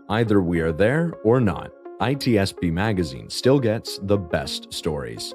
Either we are there or not, ITSPmagazine still gets the best stories.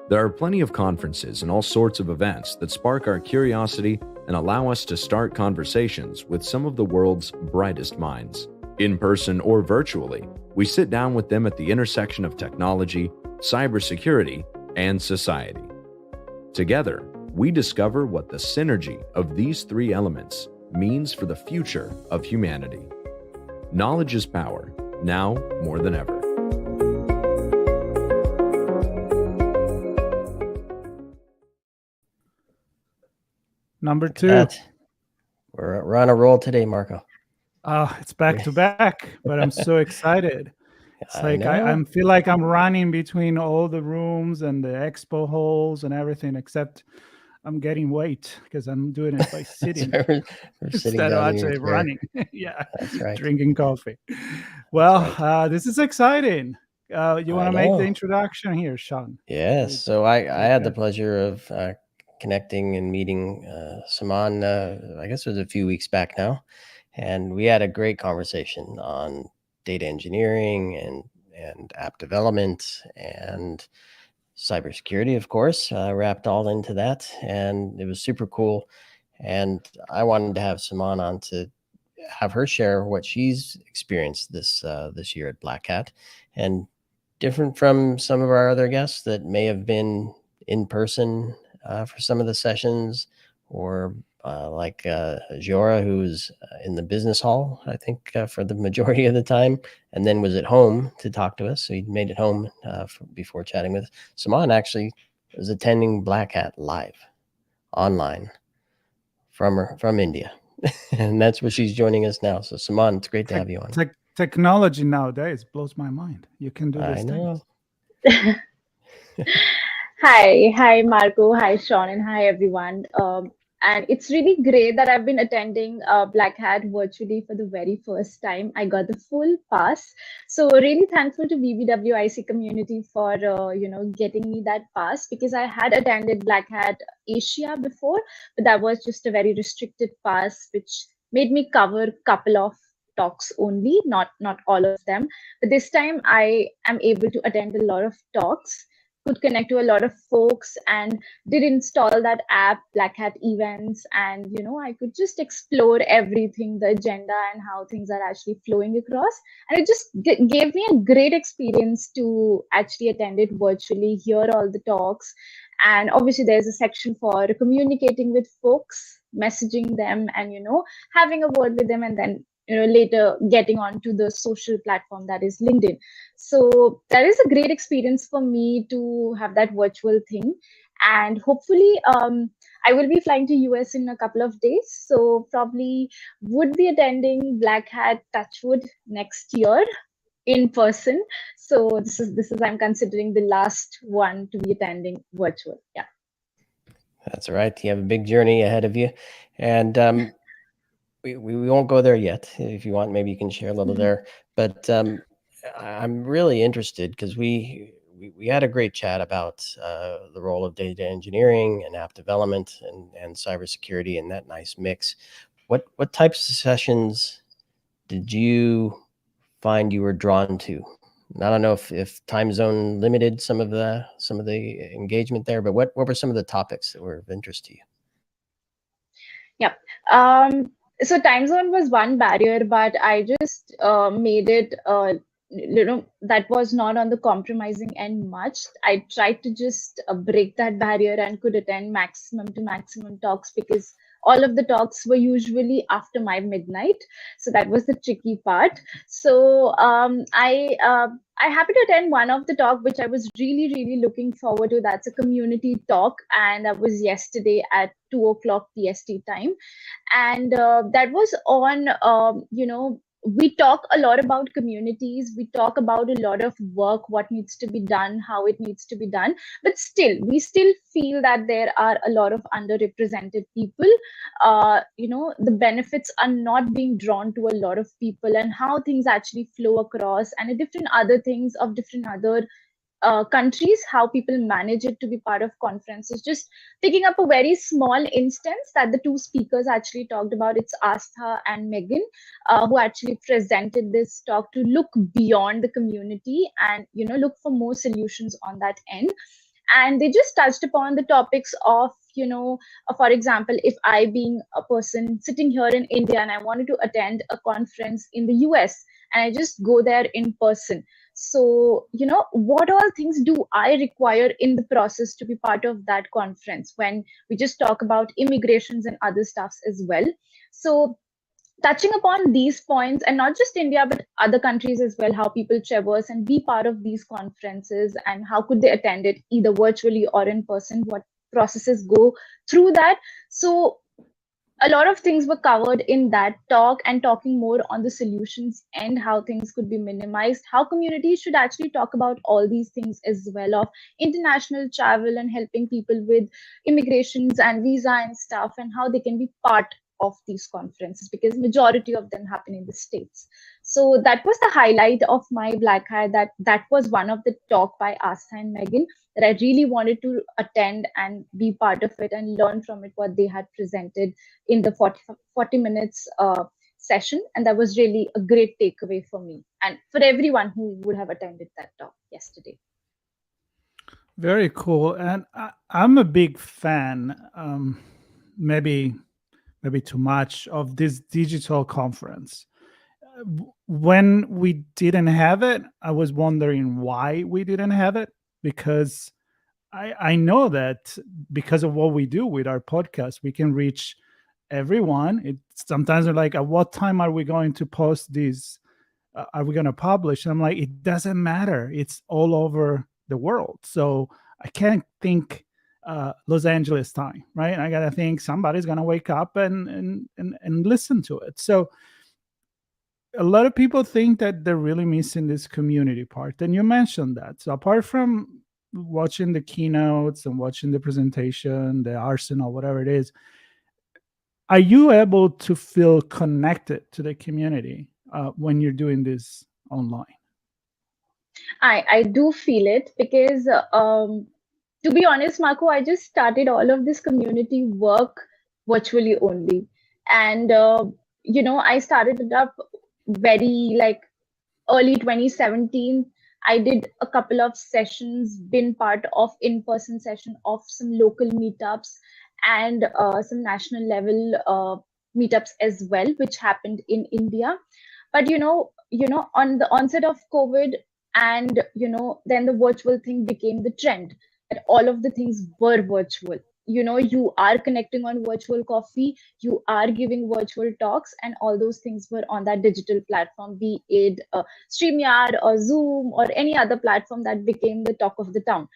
There are plenty of conferences and all sorts of events that spark our curiosity and allow us to start conversations with some of the world's brightest minds. In person or virtually, we sit down with them at the intersection of technology, cybersecurity, and society. Together, we discover what the synergy of these three elements means for the future of humanity. Knowledge is power, now more than ever. Number two. We're on a roll today, Marco. It's back to back, but I'm so excited. It's like I feel like I'm running between all the rooms and the expo halls and everything, except I'm getting weight because I'm doing it by sitting we're sitting instead of down actually running. Yeah, that's right. Drinking coffee. Well, right. This is exciting. You want to make the introduction here, Sean? Yes. So I had the pleasure of connecting and meeting Saman, I guess it was a few weeks back now. And we had a great conversation on data engineering and app development and cybersecurity, of course, wrapped all into that. And it was super cool. And I wanted to have Saman on to have her share what she's experienced this year at Black Hat, and different from some of our other guests that may have been in person for some of the sessions, or like Jora, who's in the business hall, I think, for the majority of the time, and then was at home to talk to us. So he made it home before chatting with us. Saman actually was attending Black Hat live, online, from India. And that's where she's joining us now. So Saman, it's great to have you on. Technology nowadays blows my mind. You can do this. I know. Hi, Marco. Hi, Sean, and hi, everyone. And it's really great that I've been attending Black Hat virtually for the very first time. I got the full pass. So really thankful to BBWIC community for, getting me that pass, because I had attended Black Hat Asia before, but that was just a very restricted pass, which made me cover a couple of talks only, not all of them. But this time I am able to attend a lot of talks, could connect to a lot of folks, and did install that app, Black Hat Events, and I could just explore everything, the agenda and how things are actually flowing across. And it just gave me a great experience to actually attend it virtually, hear all the talks. And obviously there's a section for communicating with folks, messaging them, and having a word with them, and then later getting onto the social platform that is LinkedIn. So that is a great experience for me to have that virtual thing. And hopefully I will be flying to US in a couple of days. So probably would be attending Black Hat Touchwood next year in person. So this is I'm considering the last one to be attending virtual. Yeah. That's right. You have a big journey ahead of you. And we won't go there yet. If you want, maybe you can share a little there. But I'm really interested because we had a great chat about the role of data engineering and app development and cybersecurity, and that nice mix. What types of sessions did you find you were drawn to? I don't know if time zone limited some of the engagement there, but what were some of the topics that were of interest to you? Yeah. So time zone was one barrier, but I just made it, that was not on the compromising end much. I tried to just break that barrier and could attend maximum to maximum talks, because all of the talks were usually after my midnight. So that was the tricky part. So I happened to attend one of the talk, which I was really, really looking forward to. That's a community talk. And that was yesterday at 2:00 PST time. And that was on, we talk a lot about communities. We talk about a lot of work, what needs to be done, how it needs to be done. But still, we still feel that there are a lot of underrepresented people. The benefits are not being drawn to a lot of people, and how things actually flow across, and different other things of different other countries, how people manage it to be part of conferences. Just picking up a very small instance that the two speakers actually talked about. It's Astha and Megan, who actually presented this talk to look beyond the community and look for more solutions on that end. And they just touched upon the topics of for example, if I being a person sitting here in India and I wanted to attend a conference in the US, and I just go there in person, so what all things do I require in the process to be part of that conference, when we just talk about immigrations and other stuffs as well. So touching upon these points, and not just India but other countries as well, how people traverse and be part of these conferences, and how could they attend it either virtually or in person, what processes go through that. So a lot of things were covered in that talk, and talking more on the solutions and how things could be minimized, how communities should actually talk about all these things as well, of international travel and helping people with immigrations and visa and stuff, and how they can be part of these conferences, because majority of them happen in the States. So that was the highlight of my Black Hat. That was one of the talk by Astha and Megan that I really wanted to attend and be part of it and learn from it, what they had presented in the 40 minutes session. And that was really a great takeaway for me and for everyone who would have attended that talk yesterday. Very cool. And I'm a big fan, maybe too much, of this digital conference. When we didn't have it, I was wondering why we didn't have it, because I know that because of what we do with our podcast, we can reach everyone. Sometimes they're like, at what time are we going to post these? Are we going to publish? And I'm like, it doesn't matter. It's all over the world. So I can't think Los Angeles time, right? I got to think somebody's going to wake up and listen to it. So a lot of people think that they're really missing this community part. And you mentioned that. So apart from watching the keynotes and watching the presentation, the arsenal, whatever it is, are you able to feel connected to the community when you're doing this online? I do feel it, because to be honest, Marco, I just started all of this community work virtually only. And, I started it up very early 2017. I did a couple of sessions, been part of in-person session of some local meetups and some national level meetups as well, which happened in India. But, on the onset of COVID, and then the virtual thing became the trend, that all of the things were virtual. You are connecting on virtual coffee, you are giving virtual talks, and all those things were on that digital platform, be it StreamYard or Zoom or any other platform that became the talk of the town.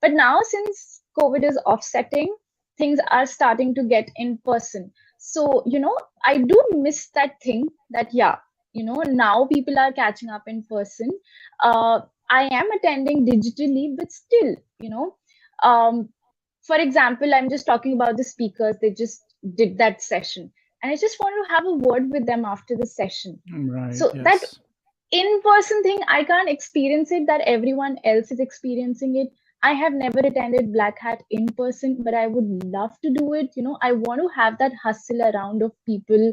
But now, since COVID is offsetting, things are starting to get in person. So I do miss that thing, that now people are catching up in person. I am attending digitally, but still, for example, I'm just talking about the speakers. They just did that session, and I just want to have a word with them after the session. Right. So yes. that in-person thing, I can't experience it, that everyone else is experiencing it. I have never attended Black Hat in person, but I would love to do it. I want to have that hustle around of people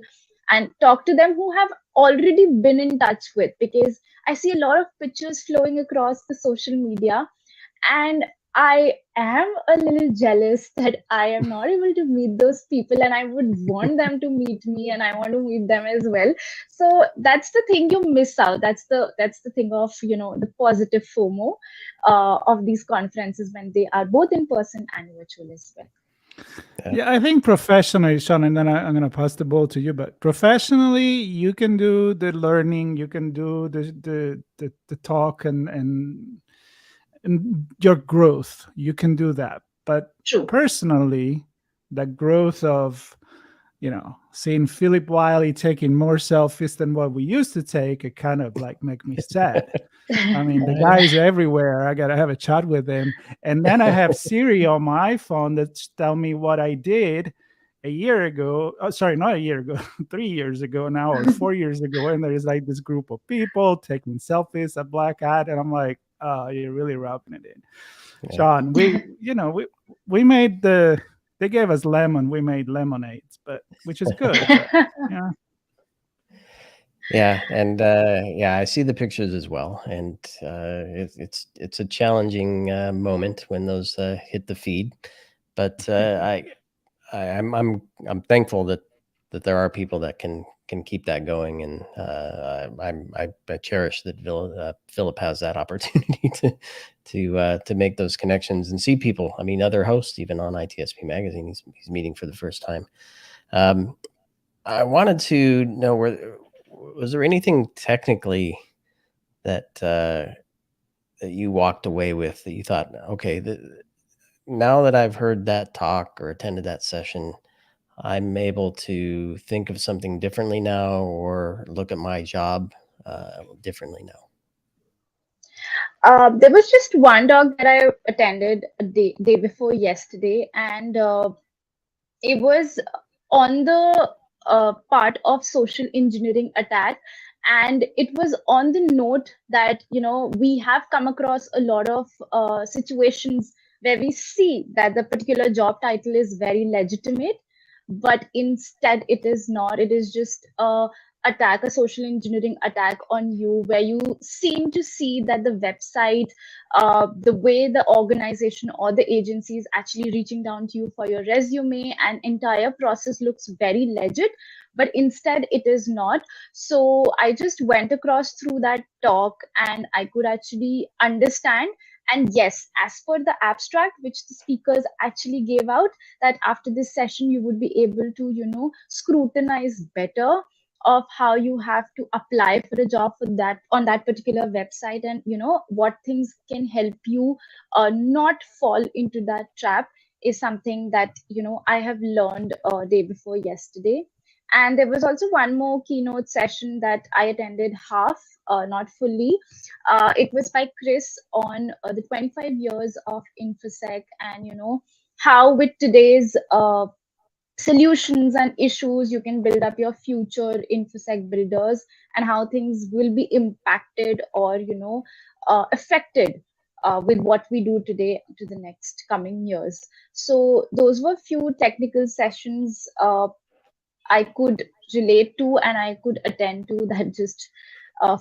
and talk to them who have already been in touch with, because I see a lot of pictures flowing across the social media, and I am a little jealous that I am not able to meet those people, and I would want them to meet me, and I want to meet them as well. So that's the thing you miss out. That's the thing of the positive FOMO of these conferences, when they are both in person and virtual as well. Yeah, I think professionally, Sean, and then I'm going to pass the ball to you. But professionally, you can do the learning, you can do the talk and your growth. You can do that. But True. Personally, the growth of seeing Philip Wiley taking more selfies than what we used to take, it kind of make me sad. I mean, the guy's everywhere. I got to have a chat with him. And then I have Siri on my iPhone that tell me what I did a year ago. Oh, sorry, not a year ago, 3 years ago now, or 4 years ago. And there's this group of people taking selfies at Black Hat. And I'm like, You're really rubbing it in. Yeah. Sean, we made they gave us lemon, we made lemonades, but which is good. But, yeah. Yeah, and I see the pictures as well, and it's a challenging moment when those hit the feed, but I'm thankful that there are people that can keep that going, and I cherish that Philip has that opportunity to make those connections and see people. I mean, other hosts, even on ITSP Magazine, he's meeting for the first time. I wanted to know, was there anything technically that you walked away with that you thought, okay, now that I've heard that talk or attended that session, I'm able to think of something differently now, or look at my job differently now? There was just one talk that I attended a day before yesterday, and it was on the part of social engineering attack. And it was on the note that, we have come across a lot of situations where we see that the particular job title is very legitimate, but instead it is not. It is just a social engineering attack on you, where you seem to see that the website, the way the organization or the agency is actually reaching down to you for your resume and entire process looks very legit, but instead it is not. So I just went across through that talk, and I could actually understand. And yes, as per the abstract which the speakers actually gave out, that after this session you would be able to scrutinize better of how you have to apply for a job for that on that particular website, and what things can help you not fall into that trap, is something that I have learned day before yesterday. And there was also one more keynote session that I attended half, not fully. It was by Chris on the 25 years of InfoSec, and how with today's solutions and issues you can build up your future InfoSec builders, and how things will be impacted or affected with what we do today to the next coming years. So those were few technical sessions I could relate to and I could attend to that just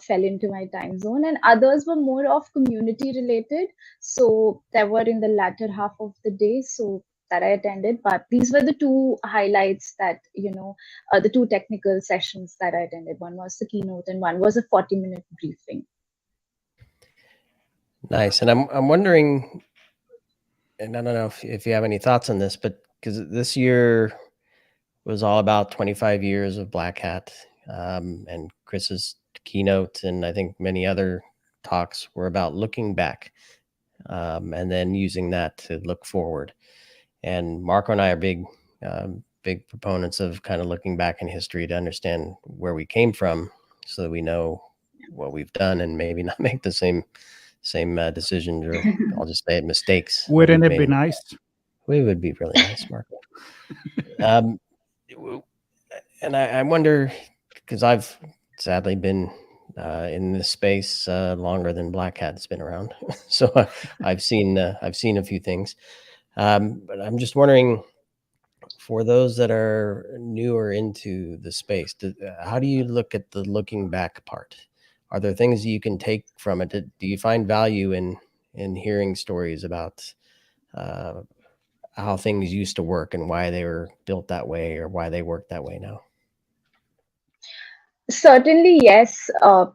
fell into my time zone, and others were more of community related, so they were in the latter half of the day, so that I attended. But these were the two highlights that the two technical sessions that I attended. One was the keynote and one was a 40-minute briefing. Nice. And I'm wondering, and I don't know if you have any thoughts on this, but because this year was all about 25 years of Black Hat, and Chris's keynote, and I think many other talks were about looking back, and then using that to look forward. And Marco and I are big proponents of kind of looking back in history to understand where we came from, so that we know what we've done and maybe not make the same decisions, or I'll just say mistakes. Wouldn't it be nice? It would be really nice, Marco. And I wonder, because I've sadly been in this space longer than Black Hat's been around, so I've seen a few things. But I'm just wondering, for those that are newer into the space, how do you look at the looking back part? Are there things you can take from it? Do you find value in hearing stories about how things used to work and why they were built that way, or why they work that way now? Certainly, yes,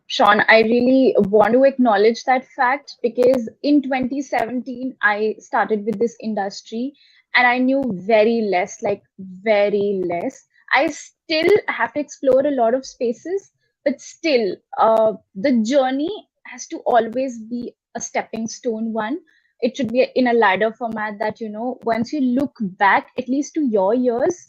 Sean. I really want to acknowledge that fact, because in 2017, I started with this industry and I knew very less, like very less. I still have to explore a lot of spaces, but still, the journey has to always be a stepping stone one. It should be in a ladder format that, once you look back, at least to your years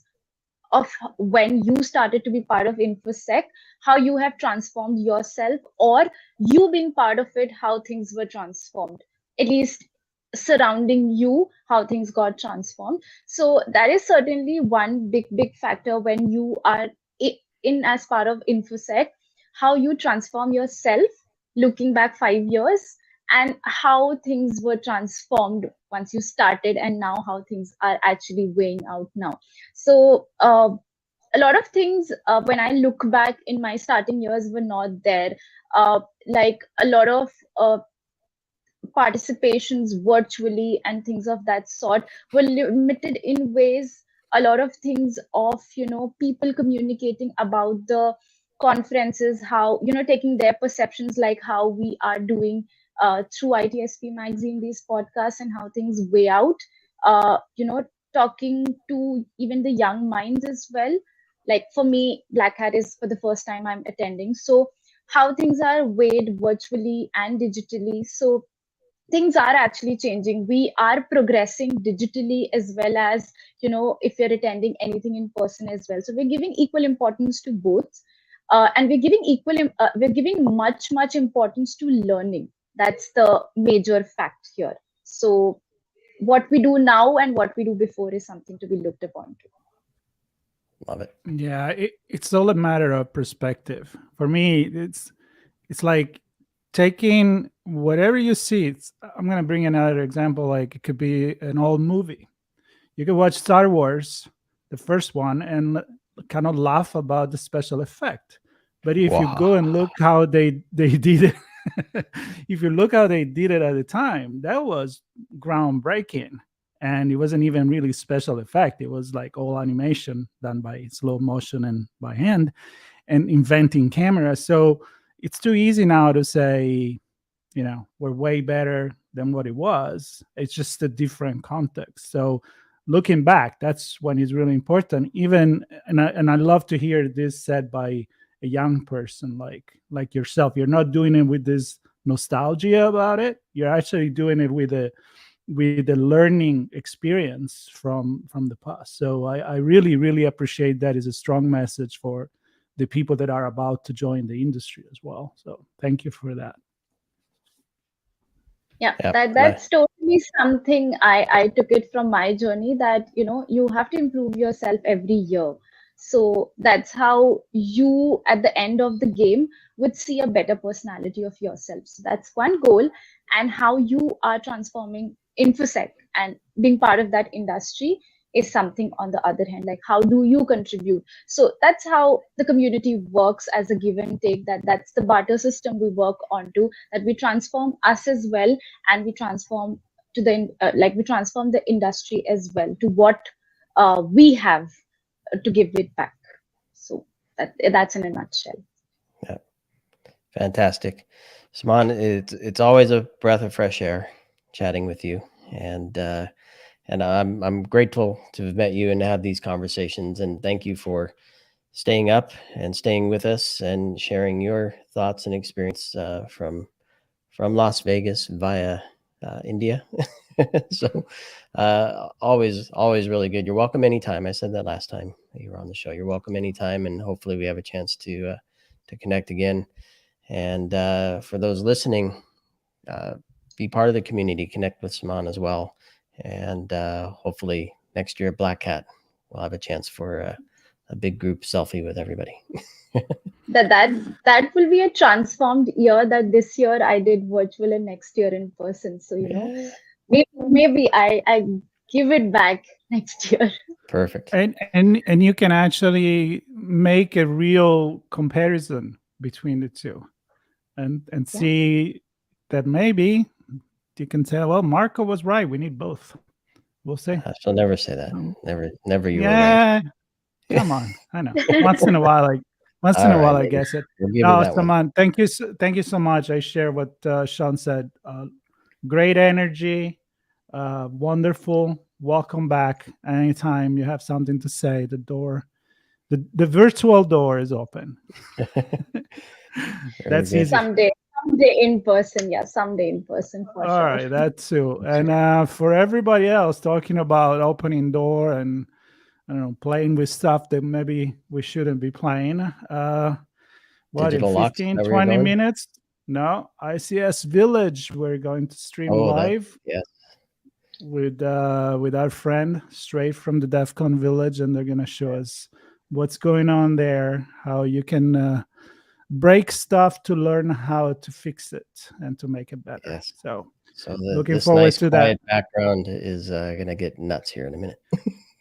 of when you started to be part of InfoSec, how you have transformed yourself, or you being part of it, how things were transformed, at least surrounding you, how things got transformed. So that is certainly one big factor when you are in as part of InfoSec, how you transform yourself looking back 5 years, and how things were transformed once you started, and now how things are actually weighing out now. So a lot of things, when I look back in my starting years, were not there. Like a lot of participations virtually and things of that sort were limited in ways. A lot of things of, people communicating about the conferences, how, taking their perceptions, like how we are doing through ITSP magazine, these podcasts, and how things weigh out, talking to even the young minds as well. Like for me, Black Hat is for the first time I'm attending, so how things are weighed virtually and digitally. So things are actually changing. We are progressing digitally as well as, if you're attending anything in person as well. So we're giving equal importance to both. And we're giving much importance to learning. That's the major fact here. So what we do now and what we do before is something to be looked upon to. Love it. Yeah, it's all a matter of perspective. For me, it's like taking whatever you see. I'm going to bring another example. Like it could be an old movie. You could watch Star Wars, the first one, and kind of laugh about the special effect. But if you go and look how they did it, if you look how they did it at the time, that was groundbreaking. And it wasn't even really special effect. It was like all animation done by slow motion and by hand and inventing cameras. So it's too easy now to say, we're way better than what it was. It's just a different context. So looking back, that's when it's really important. Even, and I love to hear this said by a young person like yourself. You're not doing it with this nostalgia about it. You're actually doing it with a learning experience from the past. So I really appreciate that. Is a strong message for the people that are about to join the industry as well. So thank you for that. Yeah, that's totally something I took it from my journey, that you have to improve yourself every year. So that's how you at the end of the game would see a better personality of yourself. So that's one goal. And how you are transforming InfoSec and being part of that industry is something on the other hand. Like how do you contribute? So that's how the community works, as a give and take. That's the barter system we work onto, that we transform us as well, and we transform to the we transform the industry as well to what we have to give it back. So that's in a nutshell. Yeah, fantastic, Saman. It's always a breath of fresh air chatting with you, and I'm grateful to have met you and have these conversations. And thank you for staying up and staying with us and sharing your thoughts and experience from Las Vegas via India. So always really good. You're welcome anytime. I said that last time you were on the show. You're welcome anytime, and hopefully we have a chance to connect again. And for those listening, be part of the community, connect with Saman as well. And hopefully next year at Black Hat, we'll have a chance for a big group selfie with everybody. that will be a transformed year. That this year I did virtual and next year in person. So maybe I give it back next year. Perfect. And you can actually make a real comparison between the two, and see that maybe you can say, well, Marco was right. We need both. We'll see. I shall never say that. Never. You were right. Come on. I know. Once in a while, I guess it. No, Saman, thank you so much. I share what Sean said. Great energy. Wonderful. Welcome back. Anytime you have something to say, the virtual door is open. That's easy. Someday in person. Yeah, someday in person for sure. All right, that too. And for everybody else talking about opening door and playing with stuff that maybe we shouldn't be playing. What, in 15, 20 minutes? No, ICS Village. We're going to stream live. Yes. With our friend straight from the DEF CON village, and they're going to show us what's going on there, how you can break stuff to learn how to fix it and to make it better. Yes. So looking forward nice, to quiet that. Background is going to get nuts here in a minute.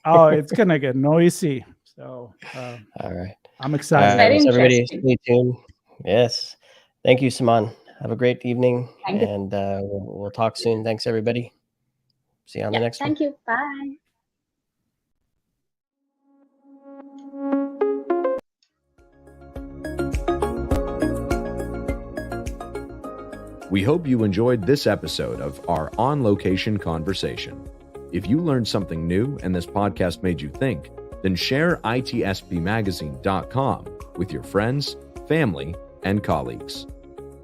Oh, it's going to get noisy. So all right. I'm excited. Very So everybody interesting. stay tuned. Yes. Thank you, Saman. Have a great evening. Thank you. And we'll talk soon. Thanks, everybody. See you on the next one. Thank you. Bye. We hope you enjoyed this episode of our on-location conversation. If you learned something new and this podcast made you think, then share ITSPmagazine.com with your friends, family, and colleagues.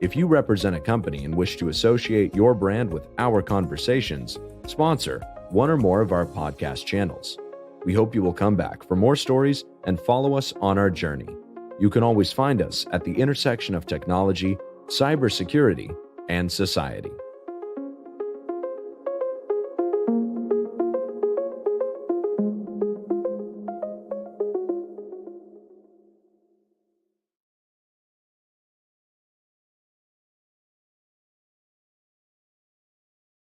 If you represent a company and wish to associate your brand with our conversations, sponsor one or more of our podcast channels. We hope you will come back for more stories and follow us on our journey. You can always find us at the intersection of technology, cybersecurity, and society.